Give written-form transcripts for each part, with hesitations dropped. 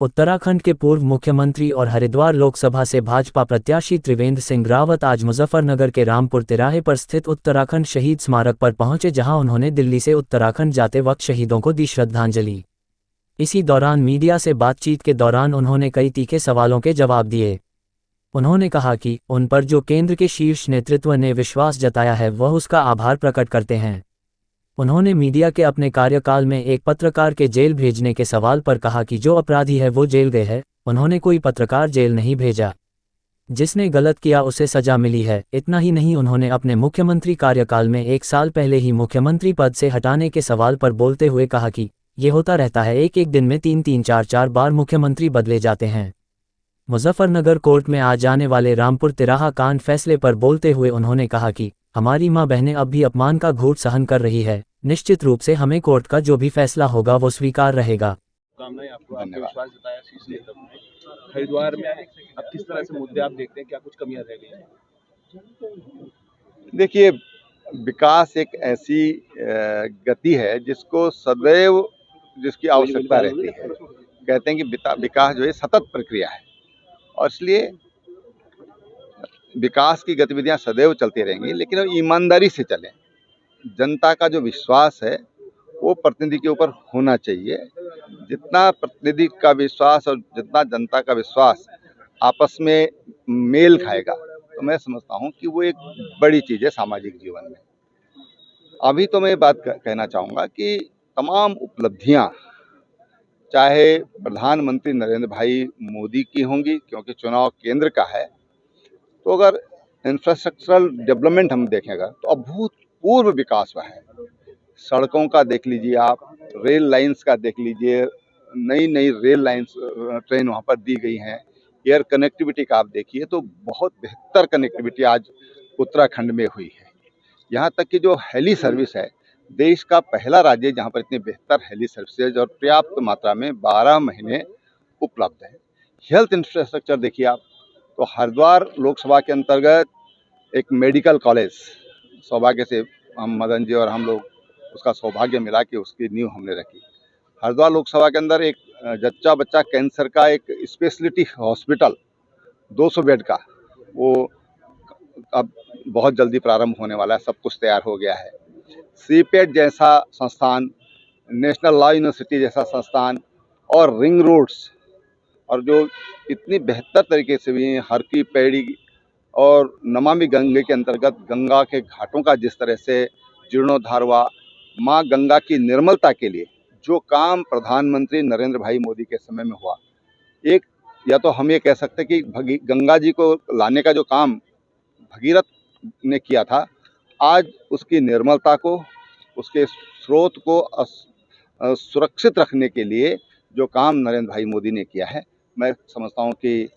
उत्तराखंड के पूर्व मुख्यमंत्री और हरिद्वार लोकसभा से भाजपा प्रत्याशी त्रिवेंद्र सिंह रावत आज मुजफ्फरनगर के रामपुर तिराहे पर स्थित उत्तराखंड शहीद स्मारक पर पहुंचे, जहां उन्होंने दिल्ली से उत्तराखंड जाते वक्त शहीदों को दी श्रद्धांजलि। इसी दौरान मीडिया से बातचीत के दौरान उन्होंने कई तीखे सवालों के जवाब दिए। उन्होंने कहा कि उन पर जो केंद्र के शीर्ष नेतृत्व ने विश्वास जताया है वह उसका आभार प्रकट करते हैं। उन्होंने मीडिया के अपने कार्यकाल में एक पत्रकार के जेल भेजने के सवाल पर कहा कि जो अपराधी है वो जेल गए है, उन्होंने कोई पत्रकार जेल नहीं भेजा। जिसने गलत किया उसे सजा मिली है। इतना ही नहीं, उन्होंने अपने मुख्यमंत्री कार्यकाल में 1 साल पहले ही मुख्यमंत्री पद से हटाने के सवाल पर बोलते हुए कहा कि ये होता रहता है, एक एक दिन में 3-3 4-4 बार मुख्यमंत्री बदले जाते हैं। मुजफ्फरनगर कोर्ट में आज आने वाले रामपुर तिराहा कांड फैसले पर बोलते हुए उन्होंने कहा कि हमारी मां बहनें अब भी अपमान का घूंट सहन कर रही है। निश्चित रूप से हमें कोर्ट का जो भी फैसला होगा वो स्वीकार रहेगा। कामनाएं आपको, आपने विश्वास जताया शीश नेतृत्व में। हरिद्वार में अब किस तरह से मुद्दे आप देखते हैं, क्या कुछ कमियां रह गई हैं? देखिए, विकास एक ऐसी गति है जिसको सदैव जिसकी आवश्यकता रहती है। कहते हैं कि विकास जो है सतत प्रक्रिया है और इसलिए विकास की गतिविधियां सदैव चलती रहेंगी, लेकिन ईमानदारी से चलें। जनता का जो विश्वास है वो प्रतिनिधि के ऊपर होना चाहिए। जितना प्रतिनिधि का विश्वास और जितना जनता का विश्वास आपस में मेल खाएगा तो मैं समझता हूं कि वो एक बड़ी चीज़ है सामाजिक जीवन में। अभी तो मैं बात कहना चाहूँगा कि तमाम उपलब्धियां चाहे प्रधानमंत्री नरेंद्र भाई मोदी की होंगी, क्योंकि चुनाव केंद्र का है, तो अगर इंफ्रास्ट्रक्चरल डेवलपमेंट हम देखेंगे तो अभूतपूर्व विकास हुआ है। सड़कों का देख लीजिए आप, रेल लाइंस का देख लीजिए, नई नई रेल लाइंस ट्रेन वहाँ पर दी गई हैं। एयर कनेक्टिविटी का आप देखिए तो बहुत बेहतर कनेक्टिविटी आज उत्तराखंड में हुई है। यहाँ तक कि जो हेली सर्विस है, देश का पहला राज्य जहाँ पर इतनी बेहतर हेली सर्विसेज और पर्याप्त मात्रा में 12 महीने उपलब्ध है। हेल्थ इंफ्रास्ट्रक्चर देखिए आप, तो हरिद्वार लोकसभा के अंतर्गत एक मेडिकल कॉलेज, सौभाग्य से हम मदन जी और हम लोग उसका सौभाग्य मिला कि उसकी नींव हमने रखी। हरिद्वार लोकसभा के अंदर एक जच्चा बच्चा कैंसर का एक स्पेशलिटी हॉस्पिटल 200 बेड का, वो अब बहुत जल्दी प्रारंभ होने वाला है, सब कुछ तैयार हो गया है। सीपेट जैसा संस्थान, नेशनल लॉ यूनिवर्सिटी जैसा संस्थान और रिंग रोड्स, और जो इतनी बेहतर तरीके से भी हर की पैड़ी और नमामि गंगे के अंतर्गत गंगा के घाटों का जिस तरह से जीर्णोद्धार हुआ, माँ गंगा की निर्मलता के लिए जो काम प्रधानमंत्री नरेंद्र भाई मोदी के समय में हुआ, एक या तो हम ये कह सकते हैं कि गंगा जी को लाने का जो काम भगीरथ ने किया था, आज उसकी निर्मलता को, उसके स्रोत को सुरक्षित रखने के लिए जो काम नरेंद्र भाई मोदी ने किया है, मैं समझता हूँ कि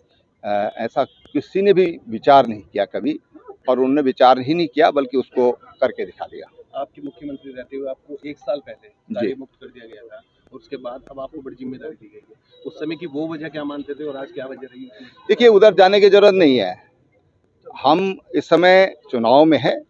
ऐसा किसी ने भी विचार नहीं किया कभी, और उन्होंने विचार ही नहीं किया बल्कि उसको करके दिखा दिया। आपके मुख्यमंत्री रहते हुए आपको 1 साल पहले कार्य मुक्त कर दिया गया था, उसके बाद अब आपको बड़ी जिम्मेदारी दी गई है। उस समय की वो वजह क्या मानते थे और आज क्या वजह रही? देखिए, उधर जाने की जरूरत नहीं है, हम इस समय चुनाव में है।